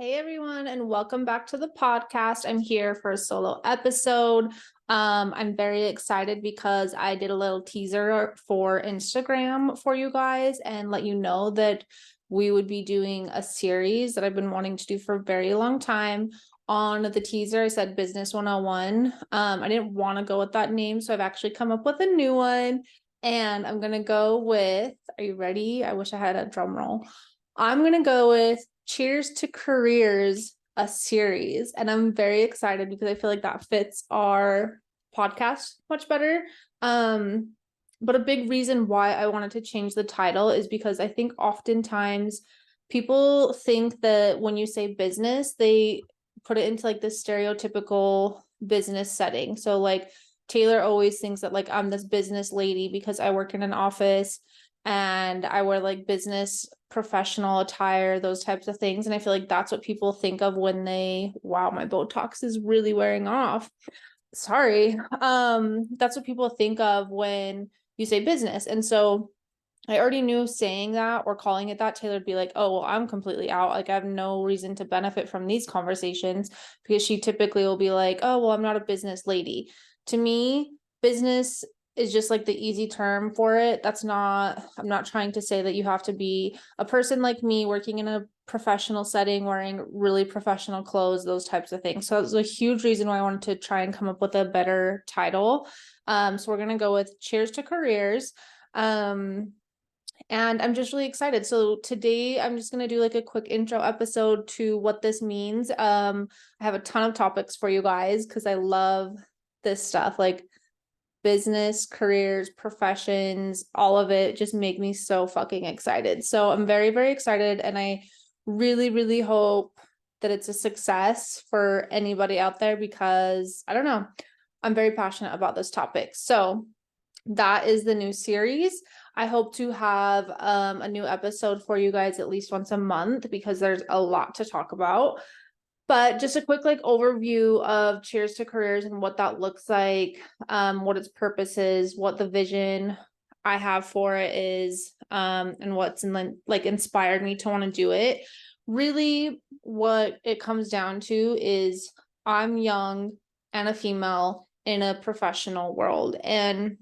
Hey everyone, and welcome back to the podcast. I'm here for a solo episode. I'm very excited because I did a little teaser for Instagram for you guys and let you know that we would be doing a series that I've been wanting to do for a very long time. On the teaser, I said Business 101. I didn't want to go with that name, so I've actually come up with a new one. And I'm gonna go with, are you ready? I wish I had a drum roll. I'm gonna go with Cheers to Careers, a series. And I'm very excited because I feel like that fits our podcast much better. But a big reason why I wanted to change the title is because I think oftentimes people think that when you say business, they put it into like this stereotypical business setting. So like Taylor always thinks that like I'm this business lady because I work in an office and I wear like business professional attire, those types of things. And I feel like that's what people think of when they, wow, my Botox is really wearing off. Sorry. That's what people think of when you say business. And so I already knew saying that or calling it that, Taylor'd be like, oh, well, I'm completely out. Like, I have no reason to benefit from these conversations because she typically will be like, oh, well, I'm not a business lady. To me, business is just like the easy term for it. I'm not trying to say that you have to be a person like me working in a professional setting, wearing really professional clothes, those types of things. So it was a huge reason why I wanted to try and come up with a better title. So we're going to go with Cheers to Careers. And I'm just really excited. So today I'm just going to do like a quick intro episode to what this means. I have a ton of topics for you guys because I love this stuff, like business, careers, professions, all of it just make me so fucking excited. So I'm very, very excited. And I really, really hope that it's a success for anybody out there because I don't know, I'm very passionate about this topic. So that is the new series. I hope to have a new episode for you guys at least once a month because there's a lot to talk about. But just a quick like overview of Cheers to Careers and what that looks like, what its purpose is, what the vision I have for it is, and what's like inspired me to want to do it. Really, what it comes down to is I'm young and a female in a professional world, and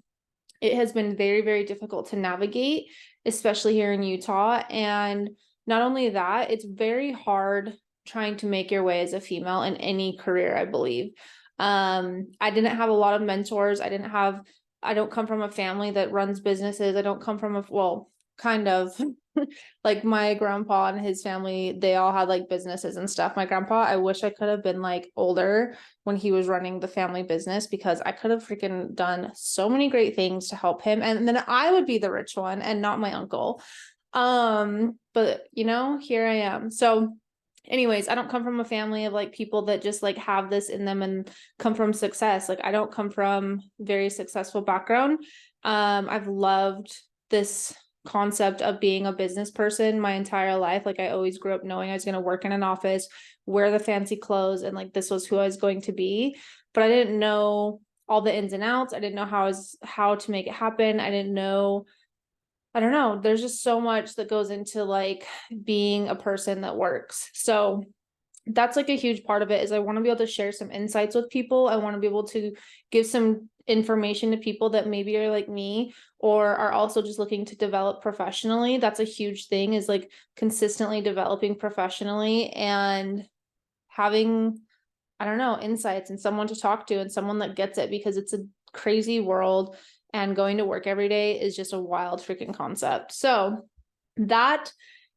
it has been very, very difficult to navigate, especially here in Utah. And not only that, it's very hard trying to make your way as a female in any career, I believe. I didn't have a lot of mentors. I don't come from a family that runs businesses. I don't come from well, kind of like my grandpa and his family, they all had like businesses and stuff. My grandpa, I wish I could have been like older when he was running the family business because I could have freaking done so many great things to help him. And then I would be the rich one and not my uncle. But here I am. So anyways, I don't come from a family of like people that just like have this in them and come from success. Like I don't come from very successful background. I've loved this concept of being a business person my entire life. Like I always grew up knowing I was going to work in an office, wear the fancy clothes, and like this was who I was going to be. But I didn't know all the ins and outs. I didn't know how to make it happen. I don't know. There's just so much that goes into like being a person that works. So that's like a huge part of it is I want to be able to share some insights with people. I want to be able to give some information to people that maybe are like me or are also just looking to develop professionally. That's a huge thing is like consistently developing professionally and having, I don't know, insights and someone to talk to and someone that gets it because it's a crazy world and going to work every day is just a wild freaking concept. So that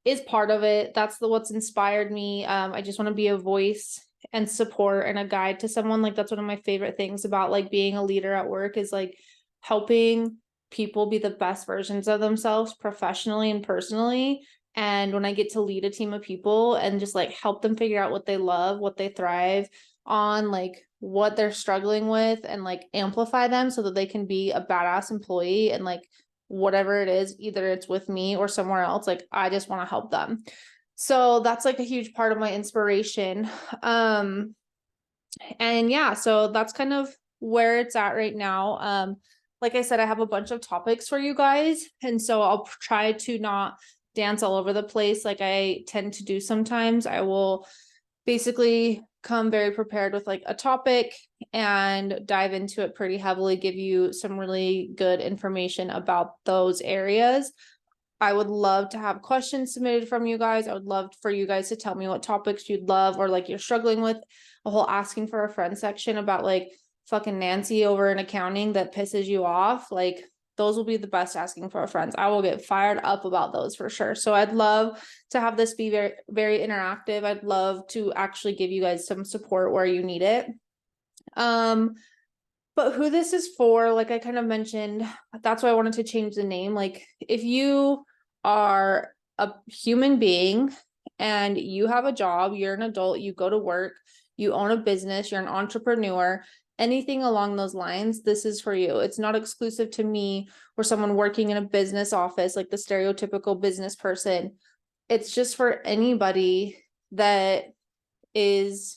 is part of it. That's what's inspired me. I just want to be a voice and support and a guide to someone. Like that's one of my favorite things about like being a leader at work is like helping people be the best versions of themselves professionally and personally. And when I get to lead a team of people and just like help them figure out what they love, what they thrive on, like what they're struggling with and like amplify them so that they can be a badass employee and like whatever it is, either it's with me or somewhere else, like I just want to help them. So that's like a huge part of my inspiration. And yeah, so that's kind of where it's at right now. Like I said, I have a bunch of topics for you guys, and so I'll try to not dance all over the place like I tend to do sometimes. I will basically come very prepared with like a topic and dive into it pretty heavily, give you some really good information about those areas. I would love to have questions submitted from you guys. I would love for you guys to tell me what topics you'd love, or like you're struggling with a whole asking for a friend section about like fucking Nancy over in accounting that pisses you off. Like those will be the best asking for a friends. I will get fired up about those for sure. So I'd love to have this be very, very interactive. I'd love to actually give you guys some support where you need it. But who this is for, like I kind of mentioned, that's why I wanted to change the name. Like if you are a human being and you have a job, you're an adult, you go to work, you own a business, you're an entrepreneur, anything along those lines, this is for you. It's not exclusive to me or someone working in a business office, like the stereotypical business person. It's just for anybody that has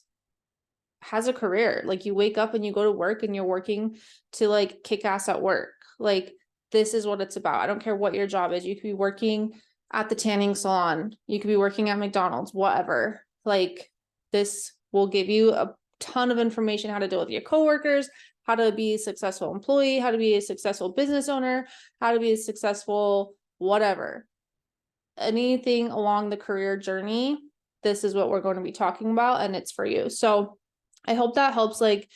a career. Like you wake up and you go to work and you're working to like kick ass at work. Like this is what it's about. I don't care what your job is. You could be working at the tanning salon, you could be working at McDonald's, whatever. Like this will give you a ton of information, how to deal with your coworkers, how to be a successful employee, how to be a successful business owner, how to be a successful whatever. Anything along the career journey, this is what we're going to be talking about, and it's for you. So I hope that helps, like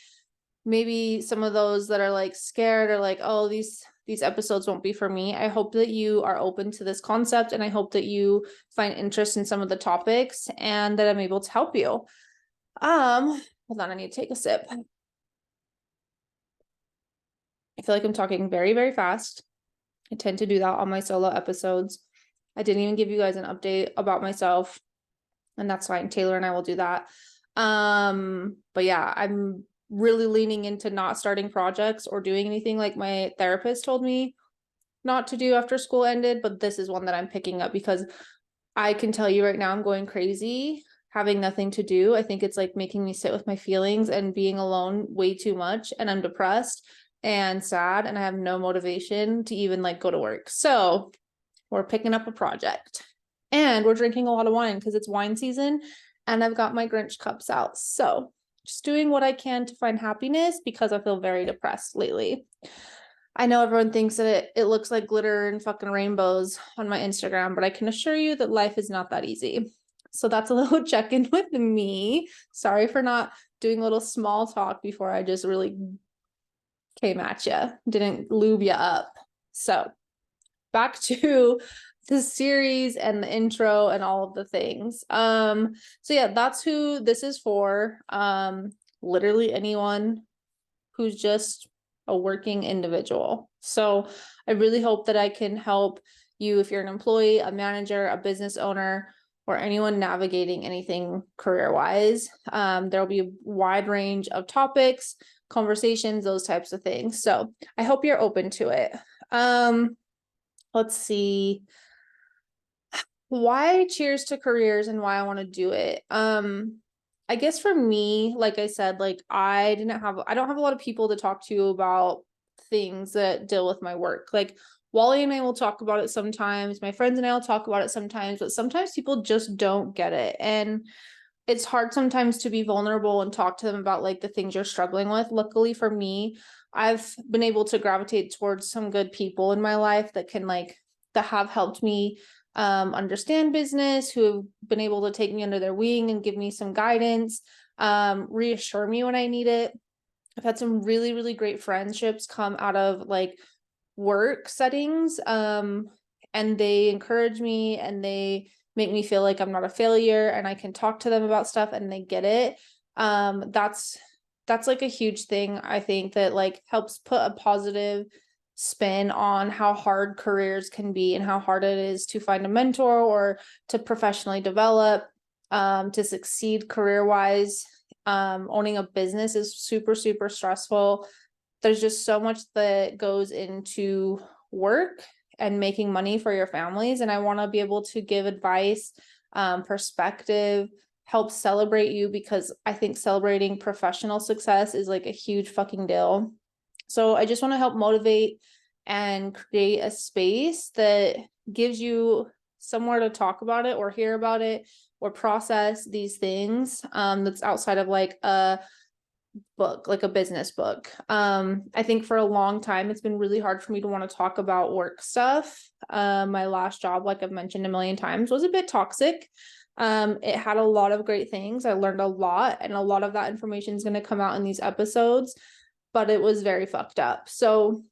maybe some of those that are like scared or like, oh, these episodes won't be for me. I hope that you are open to this concept, and I hope that you find interest in some of the topics and that I'm able to help you. Hold on, I need to take a sip. I feel like I'm talking very, very fast. I tend to do that on my solo episodes. I didn't even give you guys an update about myself, and that's fine. Taylor and I will do that. But yeah, I'm really leaning into not starting projects or doing anything like my therapist told me not to do after school ended, but this is one that I'm picking up because I can tell you right now I'm going crazy having nothing to do. I think it's like making me sit with my feelings and being alone way too much, and I'm depressed and sad and I have no motivation to even like go to work. So we're picking up a project and we're drinking a lot of wine because it's wine season. And I've got my Grinch cups out. So just doing what I can to find happiness because I feel very depressed lately. I know everyone thinks that it looks like glitter and fucking rainbows on my Instagram, but I can assure you that life is not that easy. So that's a little check-in with me. Sorry for not doing a little small talk before I just really came at you. Didn't lube you up. So back to the series and the intro and all of the things. So yeah, that's who this is for. Literally anyone who's just a working individual. So I really hope that I can help you if you're an employee, a manager, a business owner, or anyone navigating anything career-wise. There'll be a wide range of topics, conversations, those types of things. So I hope you're open to it. Let's see. Why cheers to careers and why I want to do it. I guess for me, like I said, like I don't have a lot of people to talk to about things that deal with my work. Like Wally and I will talk about it sometimes. My friends and I will talk about it sometimes, but sometimes people just don't get it. And it's hard sometimes to be vulnerable and talk to them about like the things you're struggling with. Luckily for me, I've been able to gravitate towards some good people in my life that have helped me understand business, who have been able to take me under their wing and give me some guidance, reassure me when I need it. I've had some really, really great friendships come out of like work settings, and they encourage me and they make me feel like I'm not a failure and I can talk to them about stuff and they get it. That's like a huge thing, I think, that like helps put a positive spin on how hard careers can be and how hard it is to find a mentor or to professionally develop, to succeed career-wise. Owning a business is super, super stressful. There's just so much that goes into work and making money for your families. And I want to be able to give advice, perspective, help celebrate you, because I think celebrating professional success is like a huge fucking deal. So I just want to help motivate and create a space that gives you somewhere to talk about it or hear about it or process these things, that's outside of like a book, like a business book. I think for a long time it's been really hard for me to want to talk about work stuff. My last job, like I've mentioned a million times, was a bit toxic. It had a lot of great things. I learned a lot, and a lot of that information is going to come out in these episodes, but it was very fucked up. So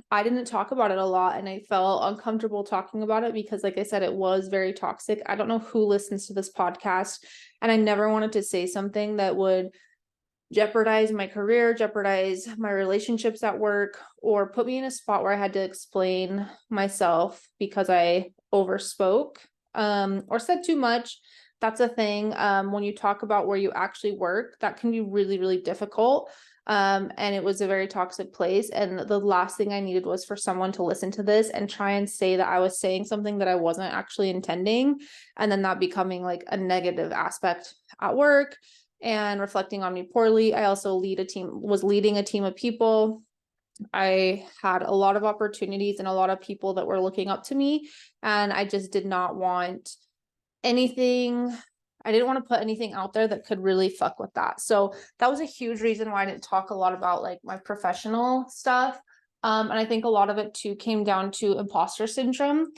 I didn't talk about it a lot, and I felt uncomfortable talking about it because, like I said, it was very toxic. I don't know who listens to this podcast, and I never wanted to say something that would jeopardize my career, jeopardize my relationships at work, or put me in a spot where I had to explain myself because I overspoke, or said too much. That's a thing. When you talk about where you actually work, that can be really, really difficult. And it was a very toxic place. And the last thing I needed was for someone to listen to this and try and say that I was saying something that I wasn't actually intending, and then that becoming like a negative aspect at work and reflecting on me poorly. I also was leading a team of people. I had a lot of opportunities and a lot of people that were looking up to me, and I just did not want anything. I didn't want to put anything out there that could really fuck with that. So that was a huge reason why I didn't talk a lot about like my professional stuff. And I think a lot of it too came down to imposter syndrome,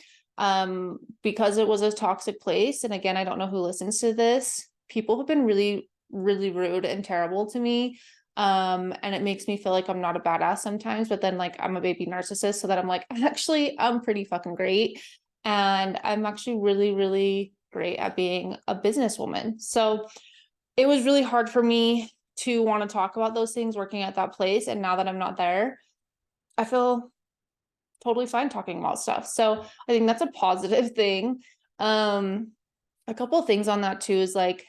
because it was a toxic place. And again, I don't know who listens to this. People have been really, really rude and terrible to me. And it makes me feel like I'm not a badass sometimes, but then like I'm a baby narcissist, so that I'm like, I'm pretty fucking great. And I'm actually really, really great at being a businesswoman. So it was really hard for me to want to talk about those things working at that place. And now that I'm not there, I feel totally fine talking about stuff. So I think that's a positive thing. A couple of things on that too is like,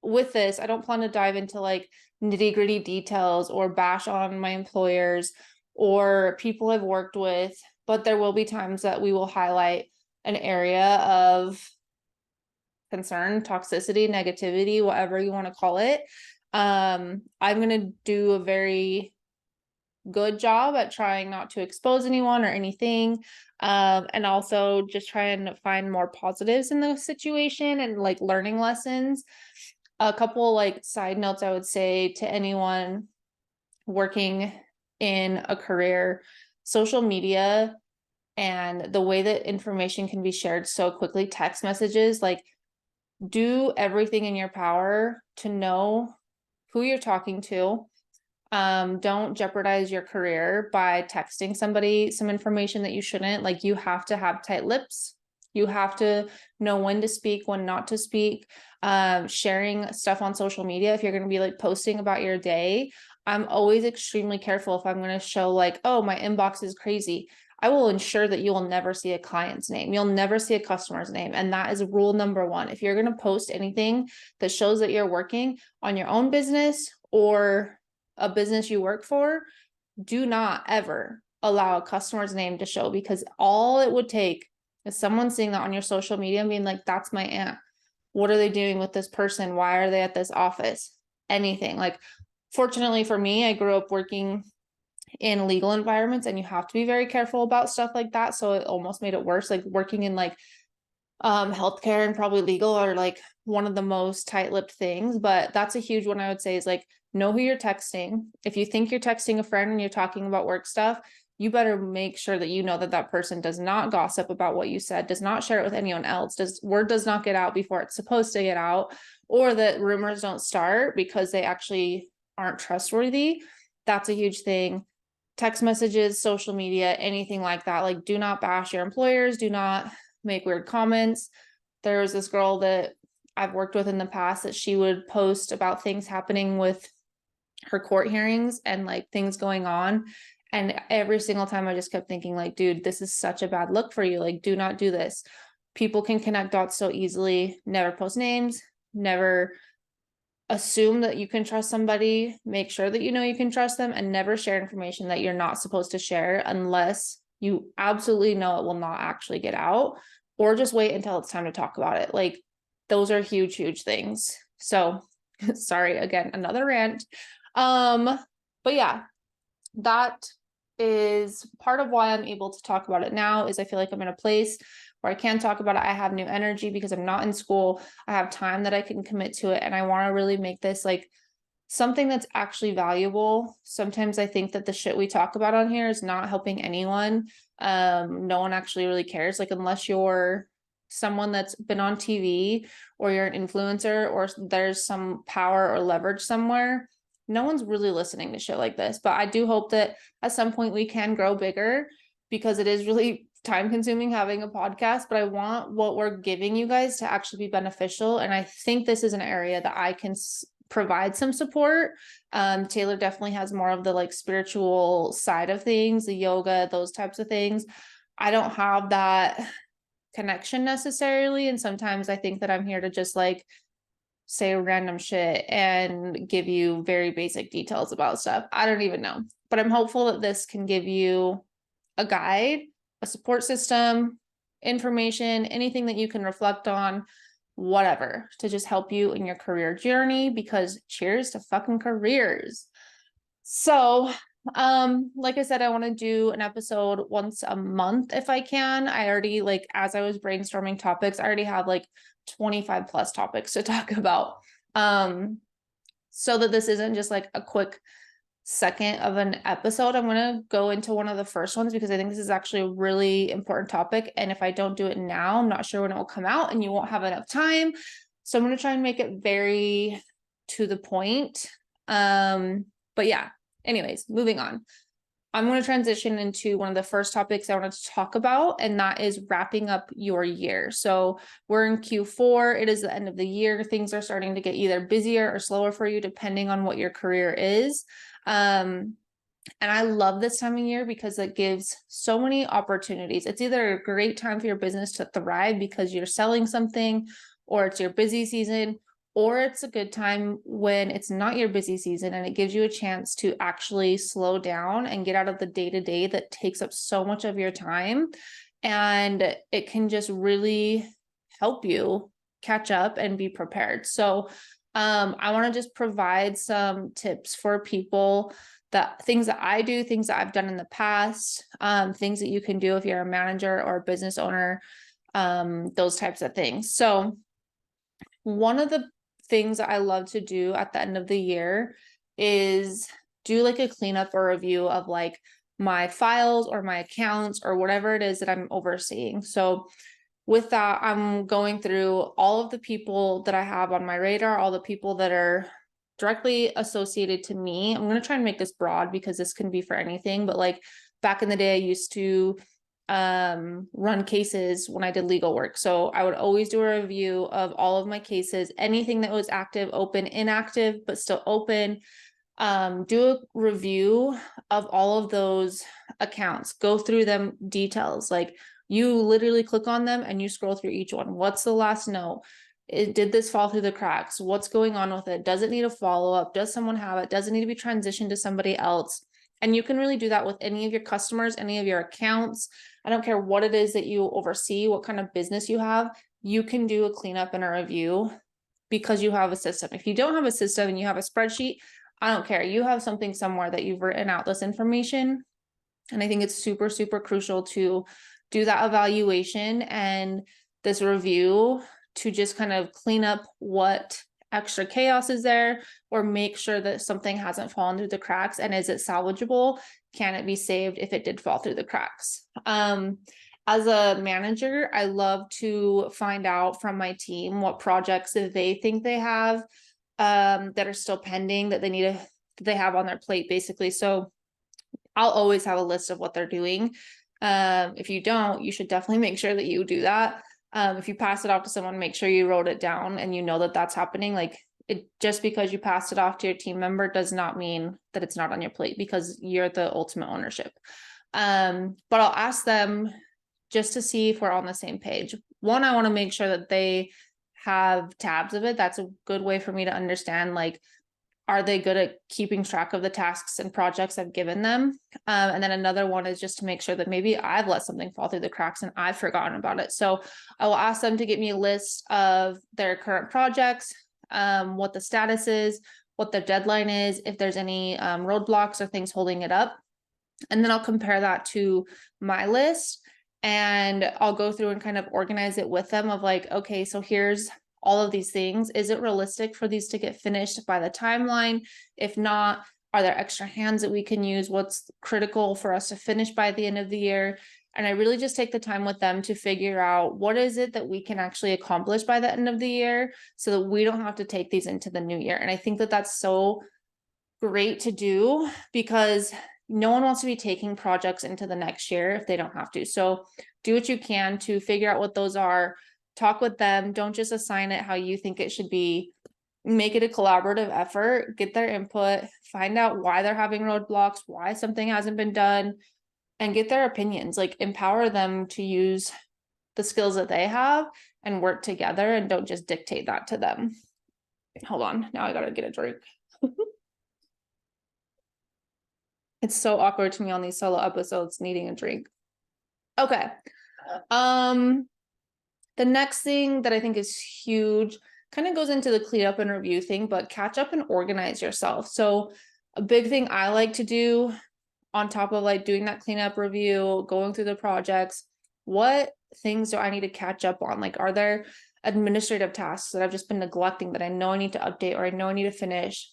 with this, I don't plan to dive into like nitty gritty details or bash on my employers or people I've worked with, but there will be times that we will highlight an area of concern, toxicity, negativity, whatever you want to call it. I'm going to do a very good job at trying not to expose anyone or anything. And also just try and find more positives in the situation and like learning lessons. A couple like side notes I would say to anyone working in a career: social media and the way that information can be shared so quickly, text messages, like do everything in your power to know who you're talking to. Don't jeopardize your career by texting somebody some information that you shouldn't. Like, you have to have tight lips. You have to know when to speak, when not to speak. Sharing stuff on social media, if you're going to be like posting about your day, I'm always extremely careful if I'm going to show like, oh, my inbox is crazy. I will ensure that you will never see a client's name. You'll never see a customer's name. And that is rule number one. If you're going to post anything that shows that you're working on your own business or a business you work for, do not ever allow a customer's name to show, because all it would take is someone seeing that on your social media and being like, that's my aunt. What are they doing with this person? Why are they at this office? Anything. Like, fortunately for me, I grew up working in legal environments, and you have to be very careful about stuff like that. So it almost made it worse. Like, working in like healthcare and probably legal are like one of the most tight-lipped things, but that's a huge one I would say is like, know who you're texting. If you think you're texting a friend and you're talking about work stuff, you better make sure that you know that that person does not gossip about what you said, does not share it with anyone else, word does not get out before it's supposed to get out, or that rumors don't start because they actually aren't trustworthy. That's a huge thing. Text messages, social media, anything like that. Like, do not bash your employers. Do not make weird comments. There was this girl that I've worked with in the past that she would post about things happening with her court hearings and like things going on. And every single time I just kept thinking like, dude, this is such a bad look for you. Like, do not do this. People can connect dots so easily. Never post names, never assume that you can trust somebody. Make sure that you know you can trust them, and never share information that you're not supposed to share unless you absolutely know it will not actually get out, or just wait until it's time to talk about it. Like, those are huge, huge things. So sorry, again, another rant. But yeah, that is part of why I'm able to talk about it now, is I feel like I'm in a place or I can talk about it. I have new energy because I'm not in school. I have time that I can commit to it. And I want to really make this like something that's actually valuable. Sometimes I think that the shit we talk about on here is not helping anyone. No one actually really cares. Like, unless you're someone that's been on TV or you're an influencer or there's some power or leverage somewhere, no one's really listening to shit like this. But I do hope that at some point we can grow bigger, because it is really time consuming having a podcast, but I want what we're giving you guys to actually be beneficial. And I think this is an area that I can provide some support. Taylor definitely has more of the like spiritual side of things, the yoga, those types of things. I don't have that connection necessarily. And sometimes I think that I'm here to just like say random shit and give you very basic details about stuff. I don't even know, but I'm hopeful that this can give you a guide, a support system, information, anything that you can reflect on, whatever, to just help you in your career journey, because cheers to fucking careers. So, like I said, I want to do an episode once a month if I can. I already, like, as I was brainstorming topics, I already have like 25 plus topics to talk about. So that this isn't just like a quick second of an episode, I'm going to go into one of the first ones because I think this is actually a really important topic. And if I don't do it now, I'm not sure when it will come out and you won't have enough time. So I'm going to try and make it very to the point. But yeah, anyways, moving on. I'm going to transition into one of the first topics I wanted to talk about, and that is wrapping up your year. So we're in Q4. It is the end of the year. Things are starting to get either busier or slower for you, depending on what your career is. And I love this time of year because it gives so many opportunities. It's either a great time for your business to thrive because you're selling something, or it's your busy season, or it's a good time when it's not your busy season and it gives you a chance to actually slow down and get out of the day-to-day that takes up so much of your time. And it can just really help you catch up and be prepared. So I want to just provide some tips for people, that things that I do, things that I've done in the past, things that you can do if you're a manager or a business owner, those types of things. So one of the things that I love to do at the end of the year is do like a cleanup or review of like my files or my accounts or whatever it is that I'm overseeing. So with that, I'm going through all of the people that I have on my radar, all the people that are directly associated to me. I'm going to try and make this broad because this can be for anything, but like back in the day, I used to run cases when I did legal work. So I would always do a review of all of my cases, anything that was active, open, inactive, but still open. Do a review of all of those accounts, go through them details. Like, you literally click on them and you scroll through each one. What's the last note? Did this fall through the cracks? What's going on with it? Does it need a follow-up? Does someone have it? Does it need to be transitioned to somebody else? And you can really do that with any of your customers, any of your accounts. I don't care what it is that you oversee, what kind of business you have, you can do a cleanup and a review because you have a system. If you don't have a system and you have a spreadsheet, I don't care. You have something somewhere that you've written out this information. And I think it's super, super crucial to do that evaluation and this review to just kind of clean up what extra chaos is there, or make sure that something hasn't fallen through the cracks. And is it salvageable? Can it be saved if it did fall through the cracks? As a manager, I love to find out from my team what projects that they think they have that are still pending, that they have on their plate, basically. So I'll always have a list of what they're doing. If you don't, you should definitely make sure that you do that. If you pass it off to someone, make sure you wrote it down and you know that that's happening. Like, it just because you passed it off to your team member does not mean that it's not on your plate, because you're the ultimate ownership. But I'll ask them just to see if we're on the same page. One, I want to make sure that they have tabs of it. That's a good way for me to understand, like, are they good at keeping track of the tasks and projects I've given them? And then another one is just to make sure that maybe I've let something fall through the cracks and I've forgotten about it. So I will ask them to get me a list of their current projects, what the status is, what the deadline is, if there's any roadblocks or things holding it up. And then I'll compare that to my list and I'll go through and kind of organize it with them of like, okay, so here's all of these things. Is it realistic for these to get finished by the timeline? If not, are there extra hands that we can use? What's critical for us to finish by the end of the year? And I really just take the time with them to figure out what is it that we can actually accomplish by the end of the year so that we don't have to take these into the new year. And I think that that's so great to do because no one wants to be taking projects into the next year if they don't have to. So do what you can to figure out what those are, talk with them. Don't just assign it how you think it should be. Make it a collaborative effort, get their input, find out why they're having roadblocks, why something hasn't been done, and get their opinions. Like empower them to use the skills that they have and work together, and don't just dictate that to them. Hold on, now I gotta get a drink. It's so awkward to me on these solo episodes needing a drink. Okay. The next thing that I think is huge kind of goes into the clean up and review thing, but catch up and organize yourself. So a big thing I like to do on top of like doing that cleanup review, going through the projects, what things do I need to catch up on? Like, are there administrative tasks that I've just been neglecting that I know I need to update or I know I need to finish?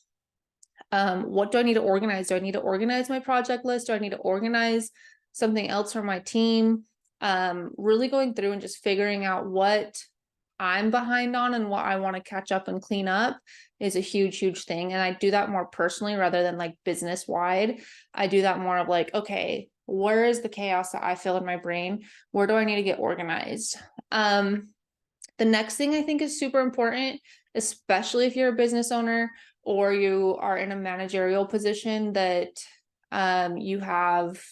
What do I need to organize? Do I need to organize my project list? Do I need to organize something else for my team? Really going through and just figuring out what I'm behind on and what I want to catch up and clean up is a huge thing. And I do that more personally rather than like business wide. I do that more of like, okay, where is the chaos that I feel in my brain? Where do I need to get organized? The next thing I think is super important, especially if you're a business owner or you are in a managerial position that you have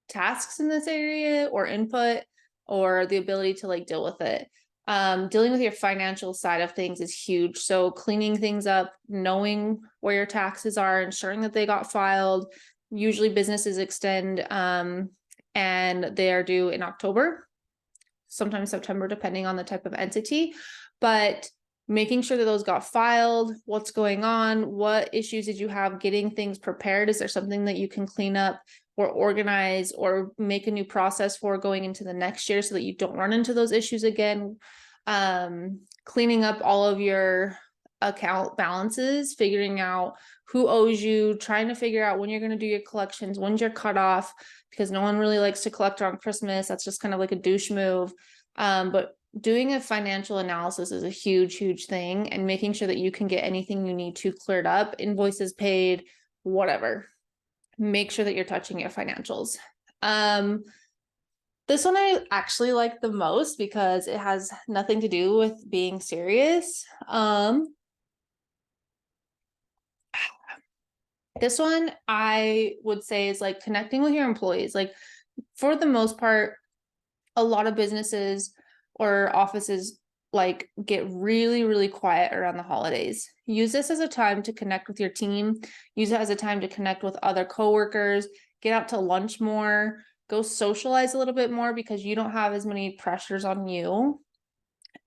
tasks in this area or input or the ability to like deal with it. Dealing with your financial side of things is huge. So cleaning things up, knowing where your taxes are, ensuring that they got filed. Usually businesses extend and they are due in October, sometimes September, depending on the type of entity. But making sure that those got filed, what's going on, what issues did you have getting things prepared? Is there something that you can clean up or organize or make a new process for going into the next year so that you don't run into those issues again? Cleaning up all of your account balances, figuring out who owes you, trying to figure out when you're going to do your collections, when's your cutoff, because no one really likes to collect on Christmas. That's just kind of like a douche move. But doing a financial analysis is a huge thing, and making sure that you can get anything you need to cleared up, invoices paid, whatever. Make sure that you're touching your financials. This one I actually like the most because it has nothing to do with being serious. This one I would say is like connecting with your employees. Like for the most part, a lot of businesses or offices like get really quiet around the holidays. Use this as a time to connect with your team. Use it as a time to connect with other coworkers, get out to lunch more, go socialize a little bit more because you don't have as many pressures on you.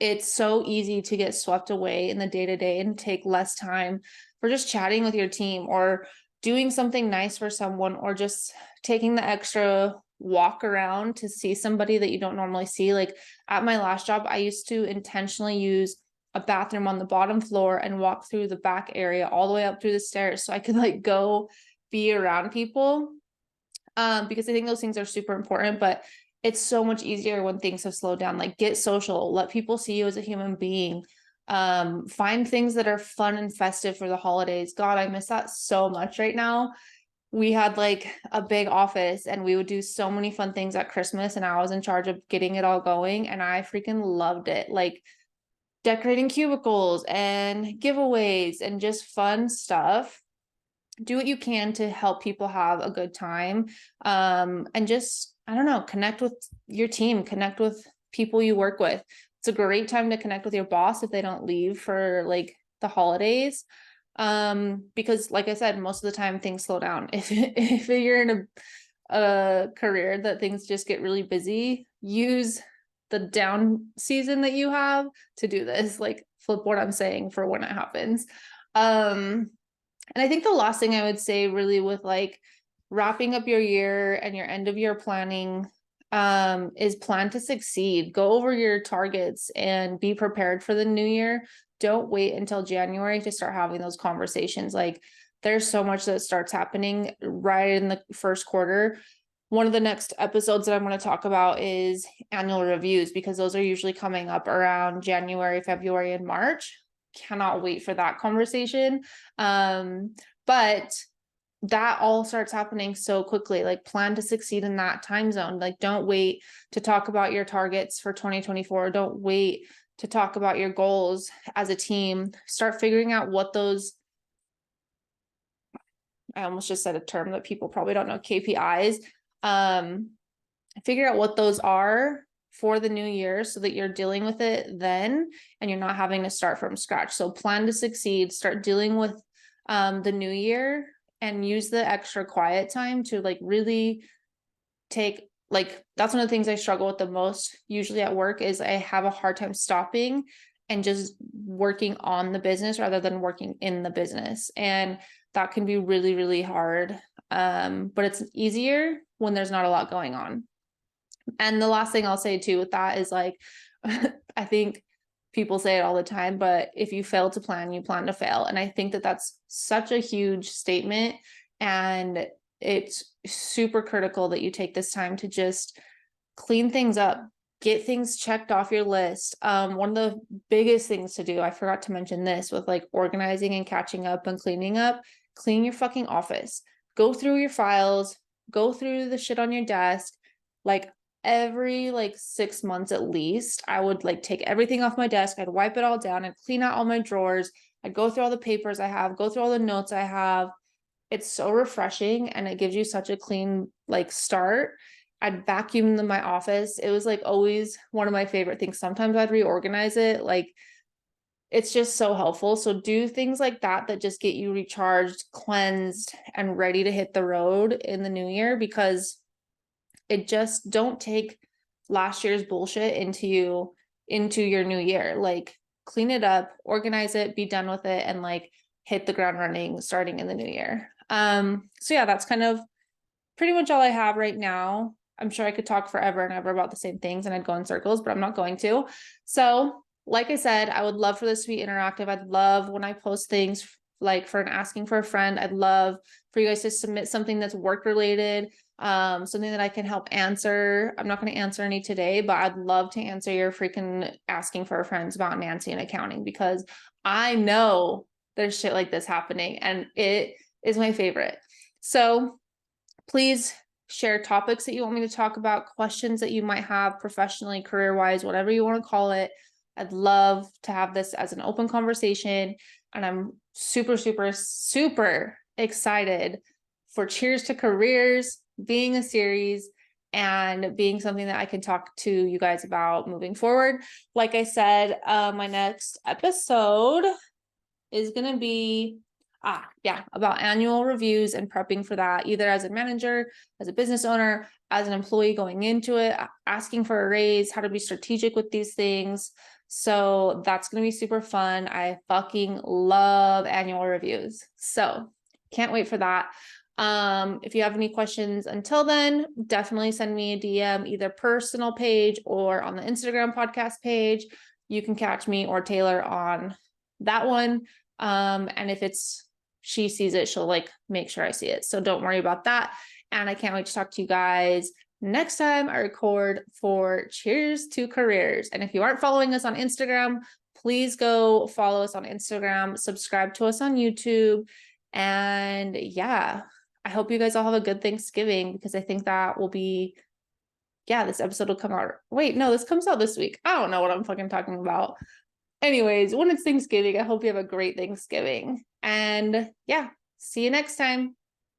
It's so easy to get swept away in the day-to-day and take less time for just chatting with your team or doing something nice for someone or just taking the extra walk around to see somebody that you don't normally see. Like at my last job, I used to intentionally use a bathroom on the bottom floor and walk through the back area all the way up through the stairs so I could like go be around people. Because I think those things are super important, but it's so much easier when things have slowed down. Like get social, let people see you as a human being. Find things that are fun and festive for the holidays. God, I miss that so much right now. We had like a big office and we would do so many fun things at Christmas, and I was in charge of getting it all going, and I freaking loved it. Like decorating cubicles and giveaways and just fun stuff. Do what you can to help people have a good time. And just, I don't know, connect with your team, connect with people you work with. It's a great time to connect with your boss if they don't leave for like the holidays. Because like I said, most of the time things slow down. If you're in a career that things just get really busy, use the down season that you have to do this, like flip what I'm saying for when it happens. And I think the last thing I would say really with like wrapping up your year and your end of year planning, is plan to succeed. Go over your targets and be prepared for the new year. Don't wait until January to start having those conversations. Like, there's so much that starts happening right in the first quarter. One of the next episodes that I'm going to talk about is annual reviews, because those are usually coming up around January, February, and March. Cannot wait for that conversation. But that all starts happening so quickly. Like, plan to succeed in that time zone. Like, don't wait to talk about your targets for 2024. Don't wait to talk about your goals as a team. Start figuring out what those, I almost just said a term that people probably don't know, KPIs. Figure out what those are for the new year so that you're dealing with it then and you're not having to start from scratch. So plan to succeed, start dealing with the new year, and use the extra quiet time to like really take, like, that's one of the things I struggle with the most usually at work, is I have a hard time stopping and just working on the business rather than working in the business. And that can be really, really hard. But it's easier when there's not a lot going on. And the last thing I'll say too with that is, like, I think people say it all the time, but if you fail to plan, you plan to fail. And I think that that's such a huge statement, and it's super critical that you take this time to just clean things up, get things checked off your list. One of the biggest things to do, I forgot to mention this with like organizing and catching up and cleaning up, clean your fucking office, go through your files, go through the shit on your desk. Like, every like 6 months at least, I would like take everything off my desk, I'd wipe it all down and clean out all my drawers. I'd go through all the papers I have, go through all the notes I have. It's so refreshing, and it gives you such a clean like start. I'd vacuum my office. It was like always one of my favorite things. Sometimes I'd reorganize it. Like, it's just so helpful. So do things like that that just get you recharged, cleansed, and ready to hit the road in the new year, because it just, don't take last year's bullshit into your new year. Like, clean it up, organize it, be done with it, and like hit the ground running starting in the new year. So yeah, that's kind of pretty much all I have right now. I'm sure I could talk forever and ever about the same things and I'd go in circles, but I'm not going to. So like I said, I would love for this to be interactive. I'd love when I post things like for an asking for a friend. I'd love for you guys to submit something that's work related, something that I can help answer. I'm not going to answer any today, but I'd love to answer your freaking asking for a friends about Nancy and accounting, because I know there's shit like this happening and it is my favorite. So please share topics that you want me to talk about, questions that you might have professionally, career-wise, whatever you want to call it. I'd love to have this as an open conversation. And I'm super, super, super excited for Cheers to Careers being a series and being something that I can talk to you guys about moving forward. Like I said, my next episode is going to be about annual reviews and prepping for that, either as a manager, as a business owner, as an employee going into it, asking for a raise, how to be strategic with these things. So that's going to be super fun. I fucking love annual reviews. So can't wait for that. If you have any questions until then, definitely send me a DM, either personal page or on the Instagram podcast page. You can catch me or Taylor on that one. And if she sees it, she'll like make sure I see it. So don't worry about that. And I can't wait to talk to you guys next time I record for Cheers to Careers. And if you aren't following us on Instagram, please go follow us on Instagram, subscribe to us on YouTube. And yeah, I hope you guys all have a good Thanksgiving, because I think that will be, this episode will come out. Wait, no, this comes out this week. I don't know what I'm fucking talking about. Anyways, when it's Thanksgiving, I hope you have a great Thanksgiving. And yeah, see you next time.